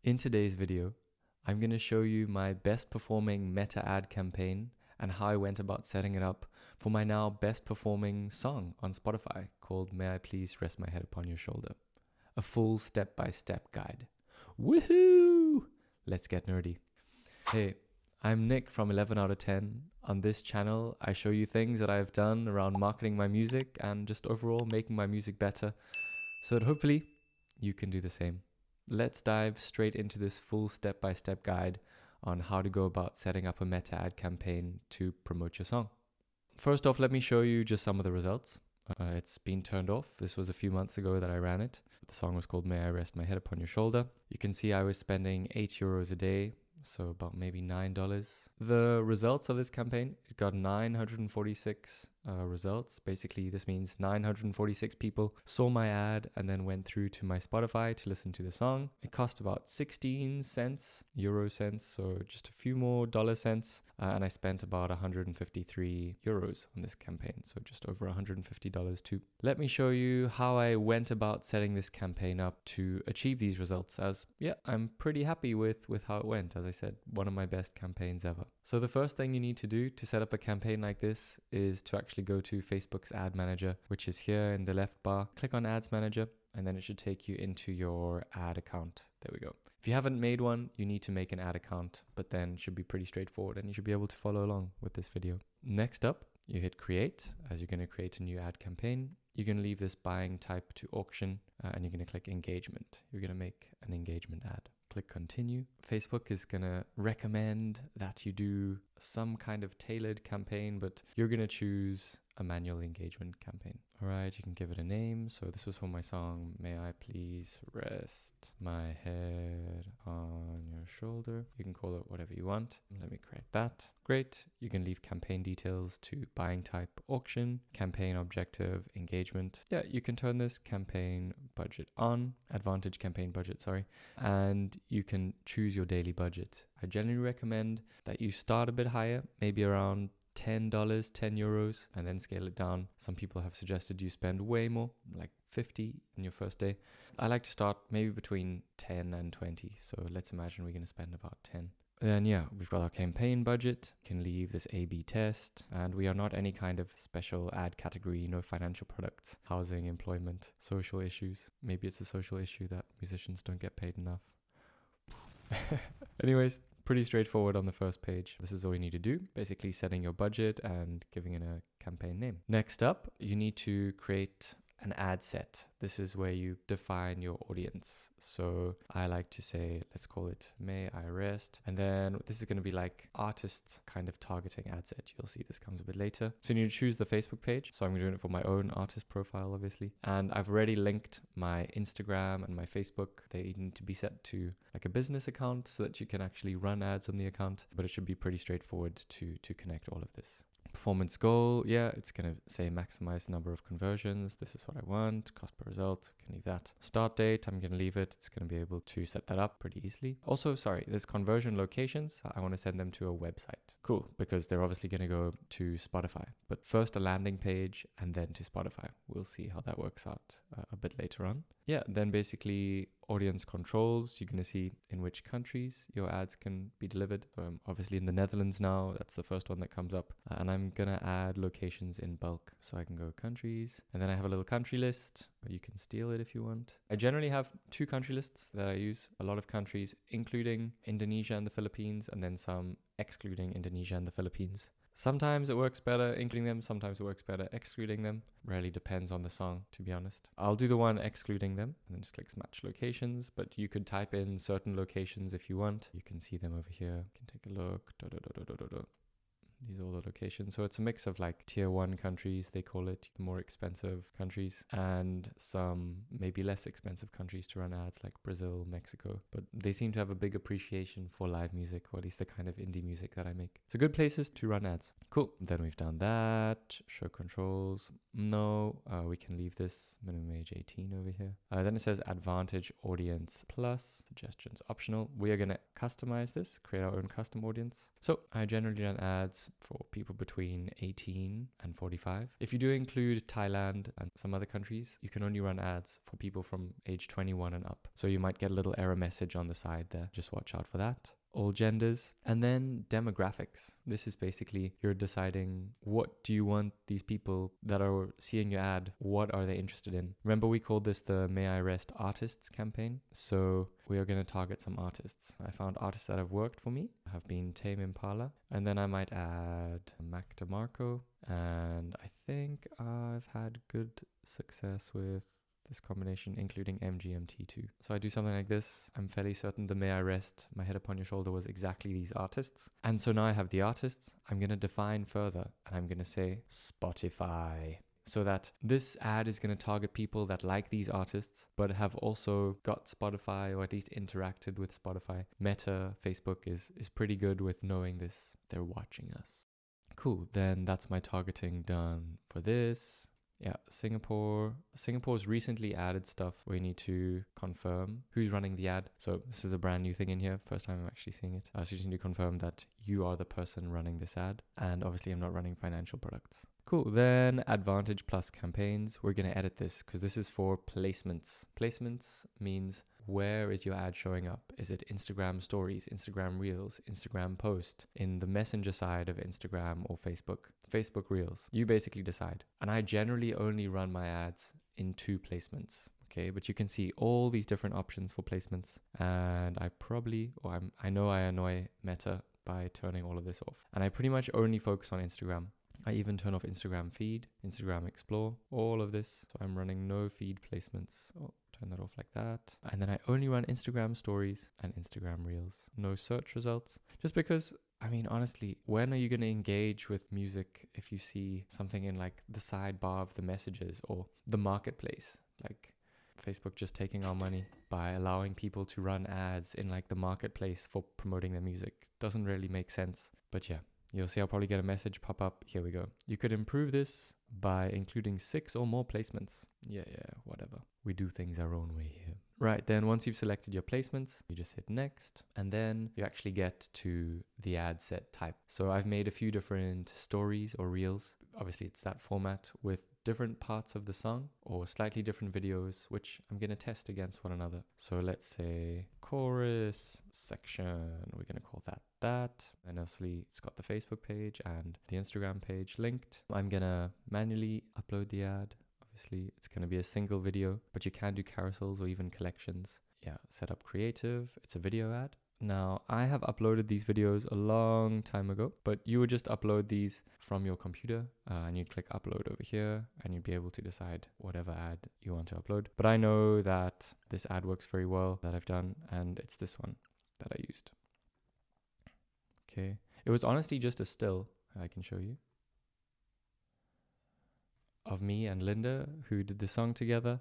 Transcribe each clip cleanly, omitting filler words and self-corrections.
In today's video, I'm going to show you my best performing meta ad campaign and how I went about setting it up for my now best performing song on Spotify called May I Please Rest My Head Upon Your Shoulder. A full step-by-step guide. Woohoo! Let's get nerdy. Hey, I'm Nick from 11 out of 10. On this channel, I show you things that I've done around marketing my music and just overall making my music better so that hopefully you can do the same. Let's dive straight into this full step-by-step guide on how to go about setting up a meta ad campaign to promote your song. First off, let me show you just some of the results. It's been turned off. This was a few months ago that I ran it. The song was called May I Rest My Head Upon Your Shoulder. You can see I was spending €8 a day, so about maybe $9. The results of this campaign, it got 946 results. Basically, this means 946 people saw my ad and then went through to my Spotify to listen to the song. It cost about 16 cents, euro cents, so just a few more dollar cents. And I spent about 153 euros on this campaign, so just over $150 too. Let me show you how I went about setting this campaign up to achieve these results, as I'm pretty happy with how it went. As I said, one of my best campaigns ever. So the first thing you need to do to set up a campaign like this is to actually go to Facebook's ad manager, which is here in the left bar. Click on ads manager and then it should take you into your ad account. There we go. If you haven't made one, you need to make an ad account, but then it should be pretty straightforward and you should be able to follow along with this video. Next up, you hit create as you're going to create a new ad campaign. You're going to leave this buying type to auction and you're going to click engagement. You're going to make an engagement ad. Click continue. Facebook is going to recommend that you do some kind of tailored campaign, but you're going to choose a manual engagement campaign. All right, you can give it a name. So this was for my song, May I Please Rest My Head on Your Shoulder. You can call it whatever you want. Let me correct that. Great. You can leave campaign details to buying type, auction, campaign objective, engagement. Yeah, you can turn this campaign budget on, advantage campaign budget, sorry, and you can choose your daily budget. I generally recommend that you start a bit higher, maybe around $10, €10, and then scale it down. Some people have suggested you spend way more, like 50 in your first day. I like to start maybe between 10 and 20. So let's imagine we're going to spend about 10. Then we've got our campaign budget. You can leave this A/B test, and we are not any kind of special ad category, no financial products, housing, employment, social issues. Maybe it's a social issue that musicians don't get paid enough. Anyways, pretty straightforward on the first page. This is all you need to do, basically setting your budget and giving it a campaign name. Next up, you need to create an ad set. This is where you define your audience. So I like to say, let's call it May I Rest. And then this is going to be like artists kind of targeting ad set. You'll see this comes a bit later. So you need to choose the Facebook page. So I'm doing it for my own artist profile, obviously. And I've already linked my Instagram and my Facebook. They need to be set to like a business account so that you can actually run ads on the account. But it should be pretty straightforward to connect all of this. Performance goal, it's going to say maximize the number of conversions. This is what I want. Cost per result, can leave that. Start date, I'm going to leave it. It's going to be able to set that up pretty easily. Also, there's conversion locations. I want to send them to a website. Cool, because they're obviously going to go to Spotify. But first a landing page and then to Spotify. We'll see how that works out a bit later on. Then basically audience controls. You're going to see in which countries your ads can be delivered. So I'm obviously in the Netherlands now. That's the first one that comes up. And I'm going to add locations in bulk. So I can go countries. And then I have a little country list. You can steal it if you want. I generally have 2 country lists that I use. A lot of countries, including Indonesia and the Philippines, and then some excluding Indonesia and the Philippines. Sometimes it works better including them, sometimes it works better excluding them. Rarely depends on the song, to be honest. I'll do the one excluding them and then just click match locations, but you could type in certain locations if you want. You can see them over here. You can take a look. These are all the locations. So it's a mix of like tier 1 countries, they call it, the more expensive countries, and some maybe less expensive countries to run ads like Brazil, Mexico. But they seem to have a big appreciation for live music, or at least the kind of indie music that I make. So good places to run ads. Cool. Then we've done that. Show controls. No, we can leave this minimum age 18 over here. Then it says advantage audience plus, suggestions optional. We are going to customize this, create our own custom audience. So I generally run ads that's for people between 18 and 45. If you do include Thailand and some other countries, you can only run ads for people from age 21 and up. So you might get a little error message on the side there. Just watch out for that. All genders, and then demographics. This is basically you're deciding what do you want these people that are seeing your ad, what are they interested in? Remember we called this the May I Rest Artists campaign? So we are going to target some artists. I found artists that have worked for me, have been Tame Impala, and then I might add Mac DeMarco, and I think I've had good success with this combination, including MGMT2. So I do something like this. I'm fairly certain the May I Rest My Head Upon Your Shoulder was exactly these artists. And so now I have the artists. I'm going to define further, and I'm going to say Spotify. So that this ad is going to target people that like these artists, but have also got Spotify or at least interacted with Spotify. Meta, Facebook is pretty good with knowing this. They're watching us. Cool. Then that's my targeting done for this. Yeah, Singapore. Singapore's recently added stuff where you need to confirm who's running the ad. So this is a brand new thing in here. First time I'm actually seeing it. So you just need to confirm that you are the person running this ad. And obviously I'm not running financial products. Cool. Then Advantage Plus campaigns. We're going to edit this because this is for placements. Placements means where is your ad showing up? Is it Instagram stories, Instagram reels, Instagram post, in the messenger side of Instagram or Facebook? Facebook reels. You basically decide. And I generally only run my ads in 2 placements. Okay, but you can see all these different options for placements. And I know I annoy Meta by turning all of this off. And I pretty much only focus on Instagram. I even turn off Instagram feed, Instagram explore, all of this. So I'm running no feed placements. Oh, turn that off like that. And then I only run Instagram stories and Instagram reels. No search results. Just because, I mean, honestly, when are you going to engage with music if you see something in like the sidebar of the messages or the marketplace? Like Facebook just taking our money by allowing people to run ads in like the marketplace for promoting their music. Doesn't really make sense. But yeah. You'll see I'll probably get a message pop up. Here we go. You could improve this by including 6 or more placements. Yeah, whatever. We do things our own way here. Right, then once you've selected your placements, you just hit next, and then you actually get to the ad set type. So I've made a few different stories or reels. Obviously, it's that format with different parts of the song or slightly different videos, which I'm going to test against one another. So let's say chorus section, we're going to call that. And obviously it's got the Facebook page and the Instagram page linked. I'm going to manually upload the ad. Obviously it's going to be a single video, but you can do carousels or even collections. Yeah, set up creative. It's a video ad. Now, I have uploaded these videos a long time ago, but you would just upload these from your computer and you'd click upload over here and you'd be able to decide whatever ad you want to upload. But I know that this ad works very well that I've done, and it's this one that I used. Okay. It was honestly just a still, I can show you, of me and Linda who did the song together.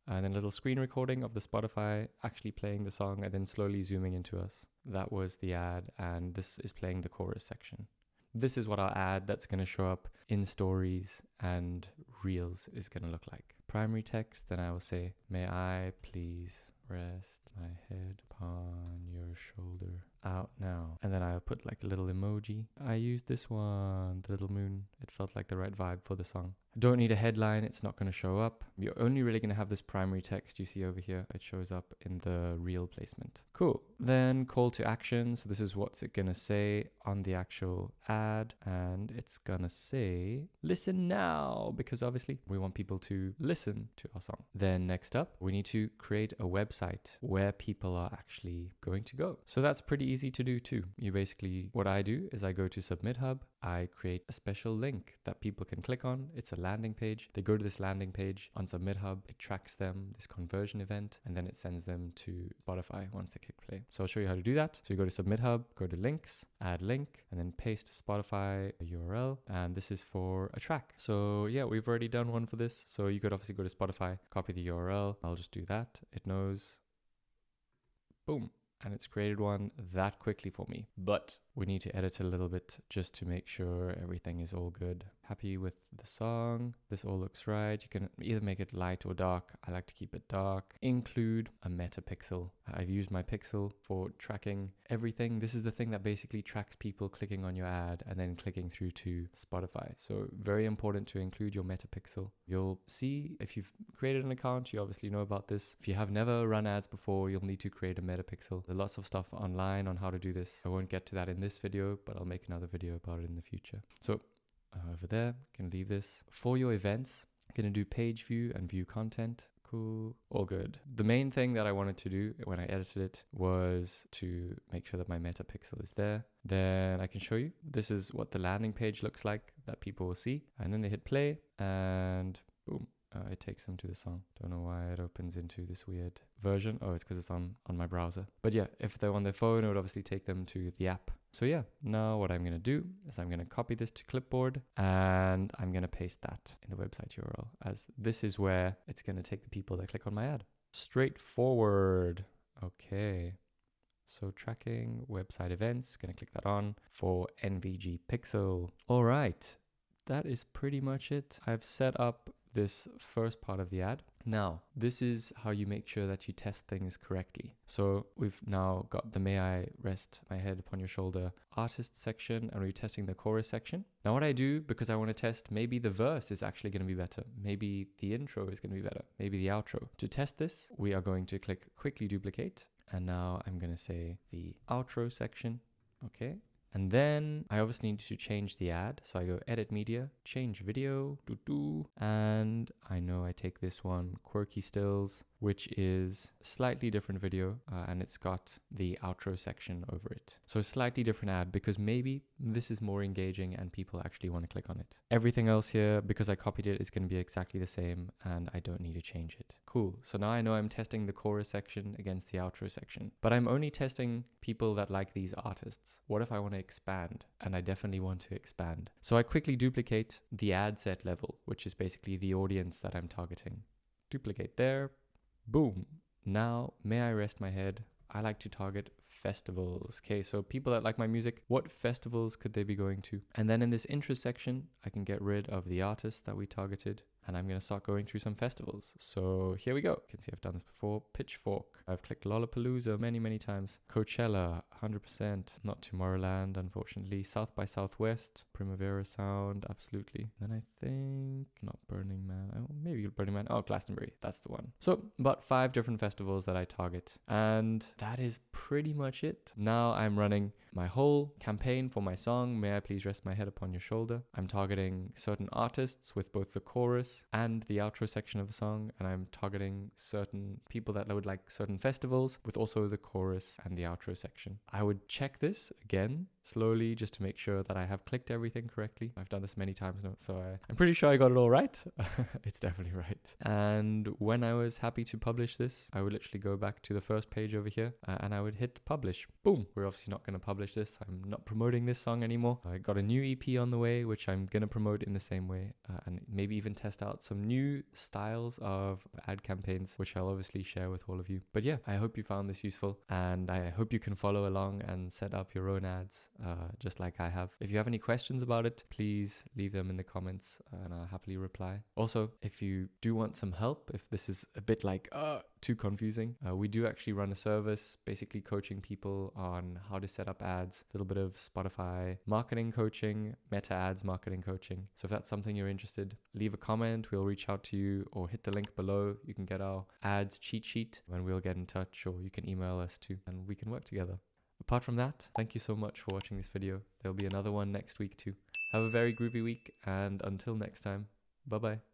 And then a little screen recording of the Spotify actually playing the song and then slowly zooming into us. That was the ad, and this is playing the chorus section. This is what our ad that's going to show up in stories and reels is going to look like. Primary text, then I will say, may I please rest my head upon your shoulder. Out now. And then I'll put like a little emoji. I used this one, the little moon. It felt like the right vibe for the song. I don't need a headline. It's not going to show up. You're only really going to have this primary text you see over here. It shows up in the reel placement. Cool. Then call to action. So this is what's it going to say on the actual ad. And it's going to say, listen now, because obviously we want people to listen to our song. Then next up, we need to create a website where people are actually going to go. So that's pretty easy to do too. You basically, what I do is I go to Submit Hub. I create a special link that people can click on. It's a landing page. They go to this landing page on Submit Hub. It tracks them, this conversion event, and then it sends them to Spotify once they click play. So I'll show you how to do that. So you go to Submit Hub, go to links, add link, and then paste Spotify URL. And this is for a track. So yeah, we've already done one for this. So you could obviously go to Spotify, copy the URL. I'll just do that. It knows. Boom. And it's created one that quickly for me. But we need to edit a little bit just to make sure everything is all good. Happy with the song. This all looks right. You can either make it light or dark. I like to keep it dark. Include a meta pixel. I've used my pixel for tracking everything. This is the thing that basically tracks people clicking on your ad and then clicking through to Spotify. So very important to include your meta pixel. You'll see if you've created an account, you obviously know about this. If you have never run ads before, you'll need to create a meta pixel. There's lots of stuff online on how to do this. I won't get to that in this video, but I'll make another video about it in the future. So over there, can leave this. For your events, I'm going to do page view and view content. Cool. All good. The main thing that I wanted to do when I edited it was to make sure that my meta pixel is there. Then I can show you. This is what the landing page looks like that people will see. And then they hit play and boom. It takes them to the song. Don't know why it opens into this weird version. Oh, it's because it's on my browser. But yeah, if they're on their phone, it would obviously take them to the app. So yeah, now what I'm going to do is I'm going to copy this to clipboard and I'm going to paste that in the website URL, as this is where it's going to take the people that click on my ad. Straightforward. Okay. So tracking website events, going to click that on for NVG pixel. All right. That is pretty much it. I've set up this first part of the ad. Now, this is how you make sure that you test things correctly. So we've now got the May I Rest My Head Upon Your Shoulder artist section, and we're testing the chorus section. Now what I do, because I want to test, maybe the verse is actually going to be better. Maybe the intro is going to be better. Maybe the outro. To test this, we are going to click quickly duplicate. And now I'm going to say the outro section. Okay. And then I obviously need to change the ad. So I go edit media, change video, and I know I take this one, quirky stills, which is a slightly different video, and it's got the outro section over it. So a slightly different ad because maybe this is more engaging and people actually want to click on it. Everything else here, because I copied it, is going to be exactly the same and I don't need to change it. Cool. So now I know I'm testing the chorus section against the outro section, but I'm only testing people that like these artists. What if I want to expand? And I definitely want to expand. So I quickly duplicate the ad set level, which is basically the audience that I'm targeting. Duplicate there. Boom. Now, May I Rest My Head. I like to target festivals. Okay, so people that like my music, what festivals could they be going to? And then in this interest section, I can get rid of the artist that we targeted. And I'm going to start going through some festivals. So here we go. You can see I've done this before. Pitchfork. I've clicked Lollapalooza many times. Coachella, 100%. Not Tomorrowland, unfortunately. South by Southwest. Primavera Sound, absolutely. Then I think, not Burning Man. Oh, maybe Burning Man. Oh, Glastonbury. That's the one. So about 5 different festivals that I target. And that is pretty much it. Now I'm running my whole campaign for my song, May I Please Rest My Head Upon Your Shoulder. I'm targeting certain artists with both the chorus and the outro section of the song, and I'm targeting certain people that would like certain festivals with also the chorus and the outro section. I would check this again slowly just to make sure that I have clicked everything correctly. I've done this many times now, so I'm pretty sure I got it all right. It's definitely right. And when I was happy to publish this, I would literally go back to the first page over here and I would hit publish. Boom. We're obviously not going to publish this. I'm not promoting this song anymore. I got a new EP on the way, which I'm going to promote in the same way, and maybe even test out some new styles of ad campaigns, which I'll obviously share with all of you. But yeah, I hope you found this useful, and I hope you can follow along and set up your own ads just like I have. If you have any questions about it, please leave them in the comments and I'll happily reply. Also, if you do want some help, if this is a bit like too confusing, we do actually run a service basically coaching people on how to set up ads, a little bit of Spotify marketing coaching, meta ads marketing coaching. So if that's something you're interested, leave a comment, we'll reach out to you, or hit the link below. You can get our ads cheat sheet and we'll get in touch, or you can email us too and we can work together. Apart from that, thank you so much for watching this video. There'll be another one next week too. Have a very groovy week, and until next time, bye bye.